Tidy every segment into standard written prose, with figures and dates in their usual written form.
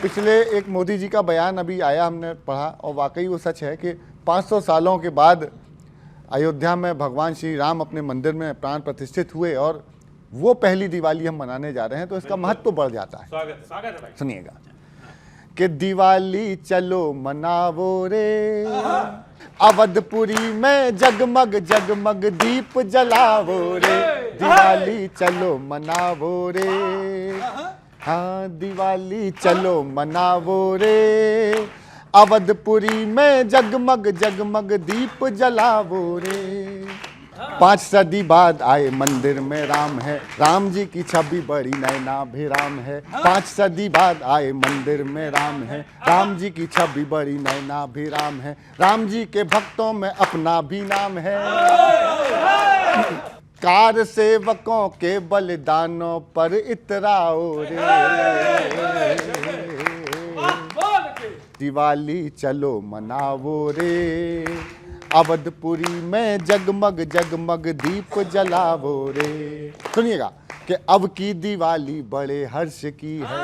पिछले एक मोदी जी का बयान अभी आया, हमने पढ़ा, और वाकई वो सच है कि 500 सालों के बाद अयोध्या में भगवान श्री राम अपने मंदिर में प्राण प्रतिष्ठित हुए और वो पहली दिवाली हम मनाने जा रहे हैं, तो इसका महत्व तो बढ़ जाता है। स्वागत है भाई। सुनिएगा कि दिवाली चलो मनावो रे, अवधपुरी में जगमग जगमग दीप जलावो रे, दिवाली चलो मनावो रे, हाँ दिवाली चलो मनावो रे, अवधपुरी में जगमग जगमग दीप जलावो रे। 5 सदी बाद आए मंदिर में राम है, राम जी की छवि बड़ी नयनाभिराम है। 5 सदी बाद आए मंदिर में राम है, राम जी की छवि बड़ी नयनाभिराम है। राम जी के भक्तों में अपना भी नाम है, कार सेवकों के बलिदानों पर इतराओ रे, दिवाली चलो मनावो रे, अवधपुरी में जगमग जगमग दीप जलावो रे। सुनिएगा कि अब की दिवाली बड़े हर्ष की है,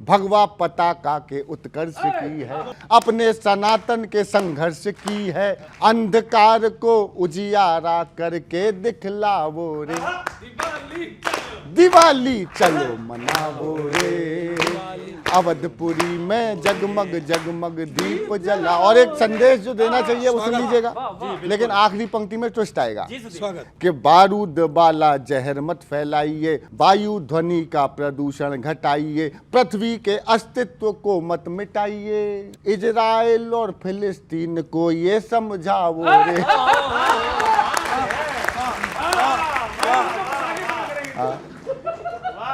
भगवा पताका के उत्कर्ष की है, अपने सनातन के संघर्ष की है, अंधकार को उजियारा करके दिखलावो रे, दिवाली चलो मनावो रे, अवधपुरी में जगमग जगमग दीप जला। और एक संदेश जो देना चाहिए वो सुन लीजिएगा, लेकिन आखिरी पंक्ति में ट्विस्ट आएगा कि बारूद वाला जहर मत फैलाइए, वायु ध्वनि का प्रदूषण घटाइए, पृथ्वी के अस्तित्व को मत मिटाइए, इजराइल और फिलिस्तीन को ये समझाओ रे,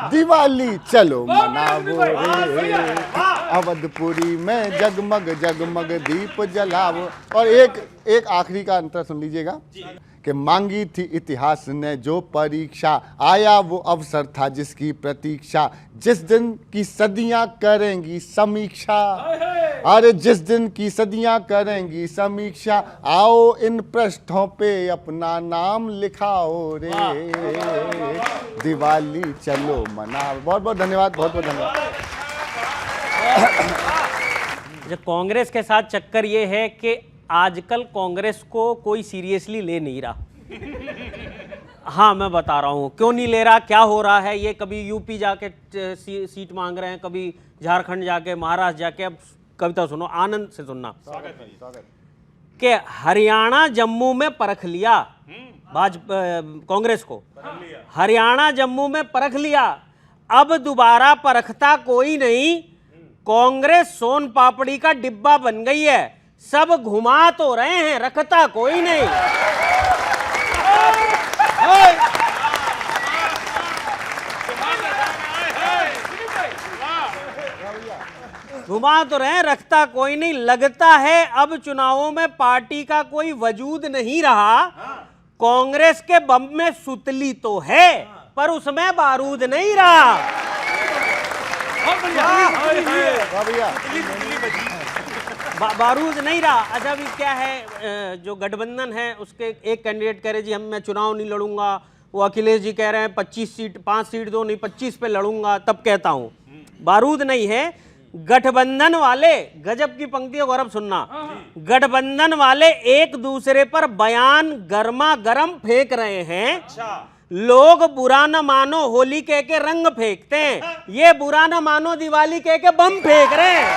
दिवाली चलो मनावो रे, अवधपुरी में जगमग जगमग दीप जलावो। और एक आखिरी का अंतर सुन लीजिएगा कि मांगी थी इतिहास ने जो परीक्षा, आया वो अवसर था जिसकी प्रतीक्षा, जिस दिन की सदियां करेंगी समीक्षा, अरे जिस दिन की सदियां करेंगी समीक्षा, आओ इन पृष्ठों पे अपना नाम लिखाओ रे, दिवाली चलो मनाओ। बहुत बहुत धन्यवाद, बहुत बहुत धन्यवाद। जो कांग्रेस के साथ चक्कर ये है कि आजकल कांग्रेस को कोई सीरियसली ले नहीं रहा। हाँ मैं बता रहा हूँ क्यों नहीं ले रहा, क्या हो रहा है। ये कभी यूपी जाके सीट मांग रहे हैं, कभी झारखंड जाके, महाराष्ट्र जाके। अब कविता सुनो, आनंद से सुनना कि हरियाणा जम्मू में परख लिया कांग्रेस को, हरियाणा जम्मू में परख लिया, अब दोबारा परखता कोई नहीं, कांग्रेस सोन पापड़ी का डिब्बा बन गई है, सब घुमा तो रहे हैं रखता कोई नहीं। घुमा तो रहे हैं रखता कोई नहीं, लगता है अब चुनावों में पार्टी का कोई वजूद नहीं रहा, कांग्रेस के बम में सुतली तो है पर उसमें बारूद नहीं रहा। बारूद नहीं रहा। अच्छा भी क्या है, जो गठबंधन है उसके एक कैंडिडेट कह रहे जी मैं चुनाव नहीं लड़ूंगा, वो अखिलेश जी कह रहे हैं 25 सीट 5 सीट दो, नहीं 25 पे लड़ूंगा, तब कहता हूं बारूद नहीं है। गठबंधन वाले, गजब की पंक्ति है गौरव सुनना, गठबंधन वाले एक दूसरे पर बयान गर्मा गर्म फेंक रहे हैं। लोग बुरा न मानो होली कह के रंग फेंकते हैं, ये बुरा न मानो दिवाली कह के बम फेंक रहे हैं।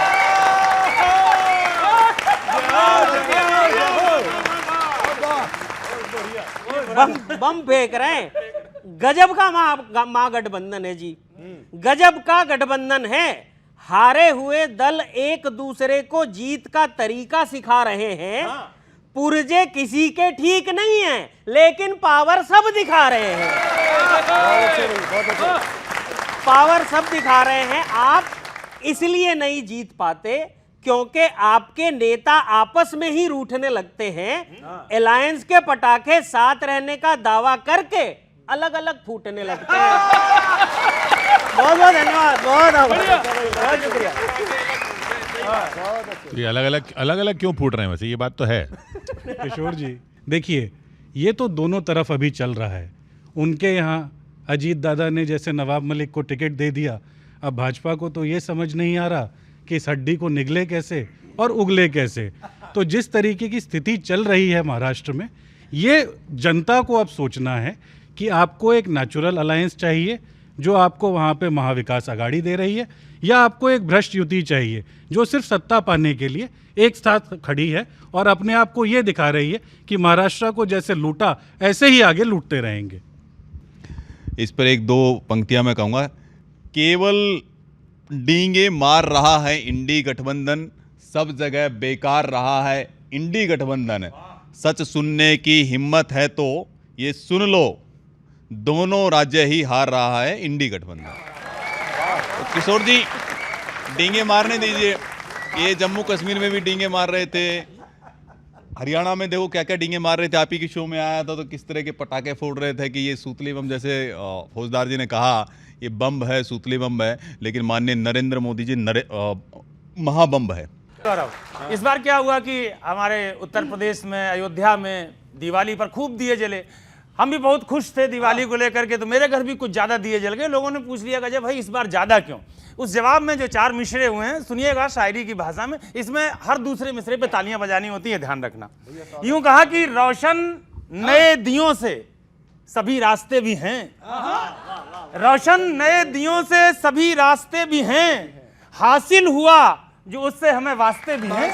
बम फेंक रहे हैं। गजब का महागठबंधन है जी, गजब का गठबंधन है। हारे हुए दल एक दूसरे को जीत का तरीका सिखा रहे हैं। पुर्जे किसी के ठीक नहीं है लेकिन पावर सब दिखा रहे हैं, पावर सब दिखा रहे हैं। आप इसलिए नहीं जीत पाते क्योंकि आपके नेता आपस में ही रूठने लगते हैं, अलायंस के पटाखे साथ रहने का दावा करके अलग अलग फूटने लगते हैं। बहुत बहुत धन्यवाद, बहुत शुक्रिया। ये अलग अलग क्यों फूट रहे हैं वैसे, ये बात तो है। किशोर जी देखिए, ये तो दोनों तरफ अभी चल रहा है। उनके यहाँ अजीत दादा ने जैसे नवाब मलिक को टिकट दे दिया, अब भाजपा को तो ये समझ नहीं आ रहा कि इस हड्डी को निगले कैसे और उगले कैसे। तो जिस तरीके की स्थिति चल रही है महाराष्ट्र में, ये जनता को अब सोचना है कि आपको एक नेचुरल अलायंस चाहिए जो आपको वहाँ पे महाविकास आघाड़ी दे रही है, या आपको एक भ्रष्ट युति चाहिए जो सिर्फ सत्ता पाने के लिए एक साथ खड़ी है और अपने आप को ये दिखा रही है कि महाराष्ट्र को जैसे लूटा ऐसे ही आगे लूटते रहेंगे। इस पर एक दो पंक्तियां मैं कहूँगा। केवल डींगे मार रहा है इंडी गठबंधन, सब जगह बेकार रहा है इंडी गठबंधन। सच सुनने की हिम्मत है तो ये सुन लो, दोनों राज्य ही हार रहा है इंडी गठबंधन। तो किशोर जी, डींगे मारने दीजिए। ये जम्मू कश्मीर में भी डींगे मार रहे थे, हरियाणा में देखो क्या क्या डींगे मार रहे थे। आप ही की शो में आया था तो किस तरह के पटाखे फोड़ रहे थे कि ये सूतली बम, जैसे फौजदार जी ने कहा ये बम है, सूतली बम है, लेकिन माननीय नरेंद्र मोदी जी महाबम है। इस बार क्या हुआ कि हमारे उत्तर प्रदेश में अयोध्या में दिवाली पर खूब दिए जले। हम भी बहुत खुश थे दिवाली को लेकर के, तो मेरे घर भी कुछ ज़्यादा दिए जल गए। लोगों ने पूछ लिया कि भाई इस बार ज़्यादा क्यों। उस जवाब में जो 4 मिसरे हुए हैं, सुनिएगा शायरी की भाषा में। इसमें हर दूसरे मिसरे पे तालियां बजानी होती है, ध्यान रखना। यूं कहा कि रोशन नए दियों से सभी रास्ते भी हैं, रोशन नए दियों से सभी रास्ते भी हैं, हासिल हुआ जो उससे हमें वास्ते भी हैं,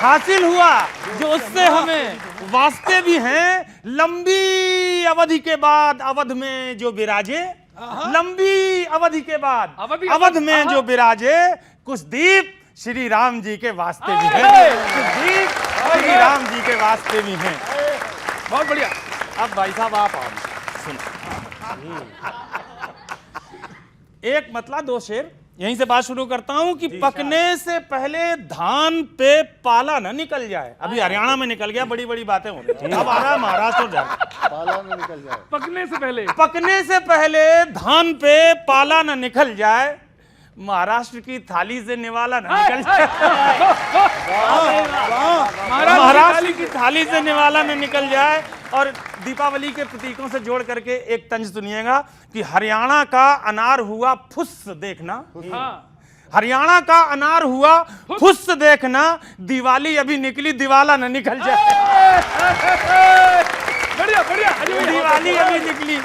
हासिल हुआ जो उससे हमें वास्ते भी हैं। लंबी अवधि के बाद अवध में जो विराजे, लंबी अवधि के बाद अवध में जो विराजे, कुछ दीप श्री राम जी के वास्ते भी हैं, कुछ दीप श्री राम जी के वास्ते भी हैं। बहुत बढ़िया। अब भाई साहब आप सुनो, एक मतला 2 शेर यहीं से बात शुरू करता हूं कि पकने से पहले धान पे पाला न निकल जाए। अभी हरियाणा में निकल गया, बड़ी बड़ी बातें हो रही, अब आ रहा है महाराष्ट्र और झारखंड। पाला न निकल जाए, पकने से पहले धान पे पाला न निकल जाए, महाराष्ट्र की थाली से निवाला न निकल जाए, महाराष्ट्र की थाली से निवाला न निकल जाए। और दीपावली के प्रतीकों से जोड़ करके एक तंज सुनिएगा कि हरियाणा का अनार हुआ फुस देखना, हरियाणा का अनार हुआ फुस देखना, दिवाली अभी निकली दिवाला न निकल जाए। बढ़िया बढ़िया, दिवाली अभी निकली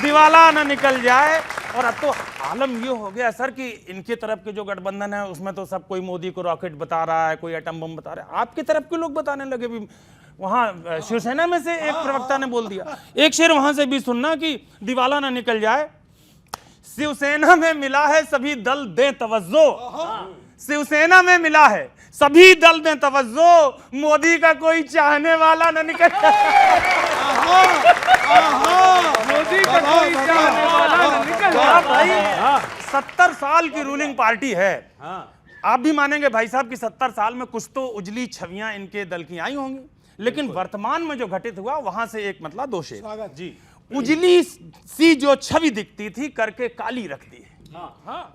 दिवाला न निकल जाए। और अब तो आलम ये हो गया सर कि इनके तरफ के जो गठबंधन है उसमें तो सब कोई मोदी को रॉकेट बता रहा है, कोई एटम बम बता रहा है, आपकी तरफ के लोग बताने लगे भी। वहां शिवसेना में से एक प्रवक्ता ने बोल दिया, एक शेर वहां से भी सुनना कि दिवाला ना निकल जाए। शिवसेना में मिला है सभी दल दें तवज्जो, शिवसेना में मिला है सभी दल दें तवज्जो, मोदी का कोई चाहने वाला ना निकल जाए, मोदी का कोई चाहने वाला ना निकल जाए। भाई 70 साल की रूलिंग पार्टी है, आप भी मानेंगे भाई साहब कि 70 साल में कुछ तो उजली छवियां इनके दल की आई होंगी, लेकिन वर्तमान में जो घटित हुआ वहां से एक मतलब 2 शेर जी। उजली सी जो छवि दिखती थी करके काली रख दी है,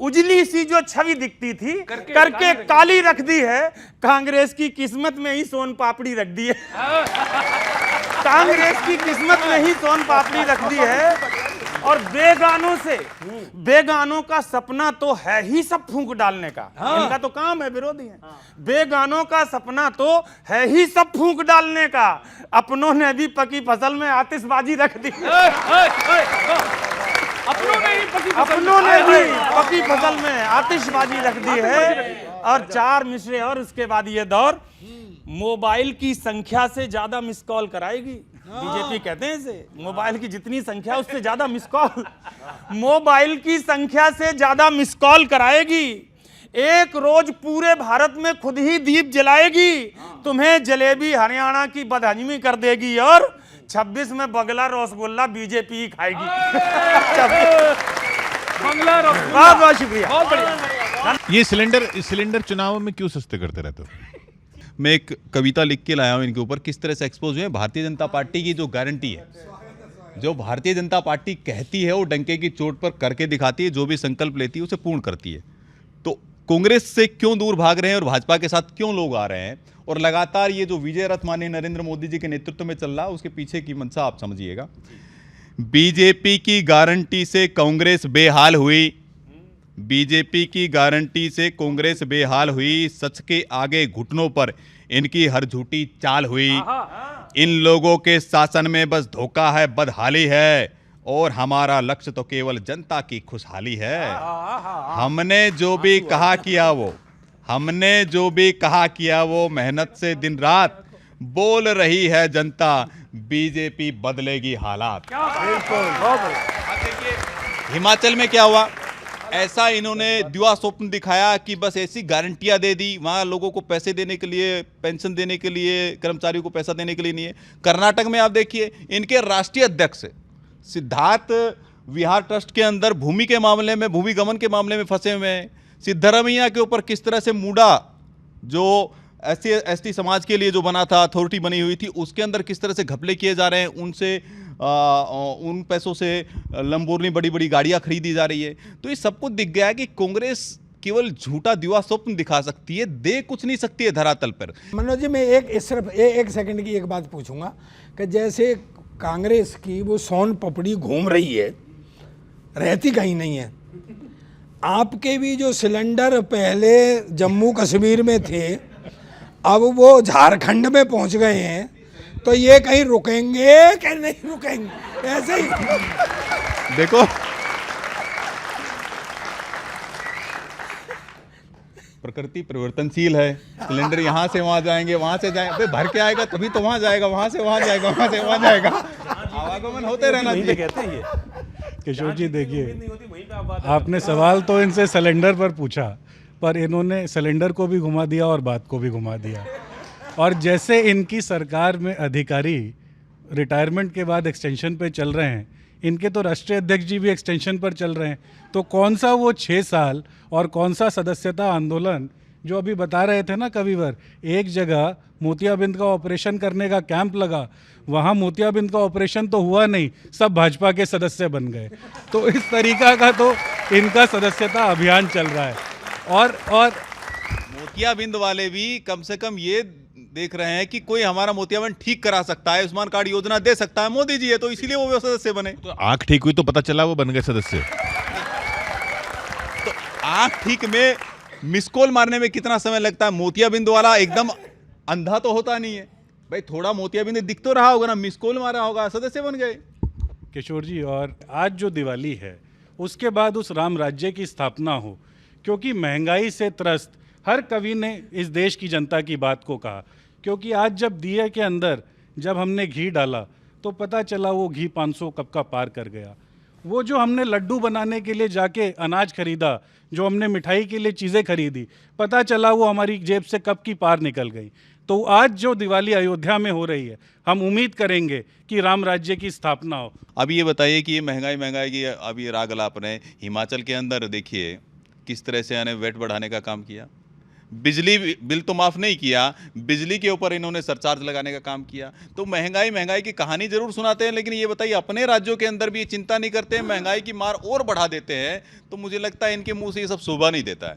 उजली सी जो छवि दिखती थी करके काली रख दी है। कांग्रेस की किस्मत में ही सोन पापड़ी रख दी है, कांग्रेस की किस्मत में ही सोन पापड़ी रख दी है। और बेगानों से, बेगानों का सपना तो है ही सब फूंक डालने का, इनका तो काम है, विरोधी है। बेगानों का सपना तो है ही सब फूंक डालने का, अपनों ने भी पकी फसल में आतिशबाजी रख दी, अपनों ने भी पकी फसल में आतिशबाजी रख दी है। और 4 मिसरे और उसके बाद ये दौर, मोबाइल की संख्या से ज्यादा मिस कॉल कराएगी, बीजेपी कहते हैं इसे, मोबाइल की जितनी संख्या उससे ज्यादा मिस कॉल, मोबाइल की संख्या से ज्यादा मिस कॉल कराएगी। एक रोज पूरे भारत में खुद ही दीप जलाएगी, तुम्हें जलेबी हरियाणा की बदहजमी कर देगी, और 26 में बगला रसगुल्ला बीजेपी ही खाएगी। बहुत बहुत शुक्रिया, बहुत बढ़िया। ये सिलेंडर चुनाव में क्यों सस्ते करते रहते हो? मैं एक कविता लिख के लाया हूं इनके ऊपर, किस तरह से एक्सपोज हुए। भारतीय जनता पार्टी की जो गारंटी है, जो भारतीय जनता पार्टी कहती है वो डंके की चोट पर करके दिखाती है, जो भी संकल्प लेती है उसे पूर्ण करती है। तो कांग्रेस से क्यों दूर भाग रहे हैं और भाजपा के साथ क्यों लोग आ रहे हैं, और लगातार ये जो विजय रथ माननीय नरेंद्र मोदी जी के नेतृत्व में चल रहा है, उसके पीछे की मंशा आप समझिएगा। बीजेपी की गारंटी से कांग्रेस बेहाल हुई, बीजेपी की गारंटी से कांग्रेस बेहाल हुई, सच के आगे घुटनों पर इनकी हर झूठी चाल हुई। इन लोगों के शासन में बस धोखा है, बदहाली है, और हमारा लक्ष्य तो केवल जनता की खुशहाली है। हमने जो भी कहा किया वो मेहनत से दिन रात बोल रही है जनता, बीजेपी बदलेगी हालात। हिमाचल में क्या हुआ? ऐसा इन्होंने दिवा स्वप्न दिखाया कि बस ऐसी गारंटियां दे दी, वहां लोगों को पैसे देने के लिए, पेंशन देने के लिए, कर्मचारियों को पैसा देने के लिए नहीं है। कर्नाटक में आप देखिए, इनके राष्ट्रीय अध्यक्ष सिद्धार्थ विहार ट्रस्ट के अंदर भूमि के मामले में, भूमि गमन के मामले में फंसे हुए हैं। सिद्धरमैया के ऊपर किस तरह से मूडा, जो एसटी समाज के लिए जो बना था, अथॉरिटी बनी हुई थी, उसके अंदर किस तरह से घपले किए जा रहे हैं, उनसे उन पैसों से लंबोर्गिनी बड़ी बड़ी गाड़ियां खरीदी जा रही है। तो ये सबको दिख गया है कि कांग्रेस केवल झूठा दिवा स्वप्न दिखा सकती है, दे कुछ नहीं सकती है धरातल पर। मनोज जी, मैं सिर्फ एक सेकंड की एक बात पूछूंगा कि जैसे कांग्रेस की वो सोन पपड़ी घूम रही है, रहती कहीं नहीं है। आपके भी जो सिलेंडर पहले जम्मू कश्मीर में थे, अब वो झारखंड में पहुंच गए हैं, तो ये कहीं रुकेंगे कि नहीं रुकेंगे? ऐसे ही देखो, प्रकृति परिवर्तनशील है। सिलेंडर यहाँ से वहां जाएंगे, वहां से जाएंगे, भर के आएगा तभी तो वहां जाएगा, वहां से वहां जाएगा, वहां से वहां जाएगा, आवागमन होते रहना चाहिए। किशोर जी देखिए, आपने सवाल तो इनसे सिलेंडर पर पूछा, पर इन्होंने सिलेंडर को भी घुमा दिया और बात को भी घुमा दिया। और जैसे इनकी सरकार में अधिकारी रिटायरमेंट के बाद एक्सटेंशन पे चल रहे हैं, इनके तो राष्ट्रीय अध्यक्ष जी भी एक्सटेंशन पर चल रहे हैं, तो कौन सा वो 6 साल और कौन सा सदस्यता आंदोलन जो अभी बता रहे थे ना कविवर, एक जगह मोतियाबिंद का ऑपरेशन करने का कैंप लगा, वहाँ मोतियाबिंद का ऑपरेशन तो हुआ नहीं, सब भाजपा के सदस्य बन गए। तो इस तरीका का तो इनका सदस्यता अभियान चल रहा है। और मोतियाबिंद वाले भी कम से कम ये देख रहे हैं कि कोई हमारा मोतियाबिंद ठीक करा सकता है, आयुष्मान कार्ड योजना दे सकता है, मोदी जी है, तो इसीलिए वो सदस्य बने। तो आंख ठीक हुई तो पता चला वो बन गए सदस्य। तो आंख ठीक में मिस कॉल मारने में कितना समय लगता है? मोतियाबिंद वाला एकदम अंधा तो होता नहीं है भाई, थोड़ा मोतियाबिंद दिख तो रहा होगा ना, मिस कॉल मारा होगा, सदस्य बन गए। किशोर जी, और आज जो दिवाली है उसके बाद उस राम राज्य की स्थापना हो, क्योंकि महंगाई से त्रस्त हर कवि ने इस देश की जनता की बात को कहा। क्योंकि आज जब दिए के अंदर जब हमने घी डाला तो पता चला वो घी 500 कप का पार कर गया। वो जो हमने लड्डू बनाने के लिए जाके अनाज खरीदा, जो हमने मिठाई के लिए चीज़ें खरीदी, पता चला वो हमारी जेब से कब की पार निकल गई। तो आज जो दिवाली अयोध्या में हो रही है, हम उम्मीद करेंगे कि राम राज्य की स्थापना हो। अब ये बताइए कि ये महंगाई की अब ये राग अलाप ने हिमाचल के अंदर देखिए किस तरह से यानी वेट बढ़ाने का काम किया। बिजली बिल तो माफ़ नहीं किया, बिजली के ऊपर इन्होंने सरचार्ज लगाने का काम किया। तो महंगाई की कहानी जरूर सुनाते हैं, लेकिन ये बताइए अपने राज्यों के अंदर भी ये चिंता नहीं करते हैं, महंगाई की मार और बढ़ा देते हैं। तो मुझे लगता है इनके मुंह से ये सब शोभा नहीं देता है।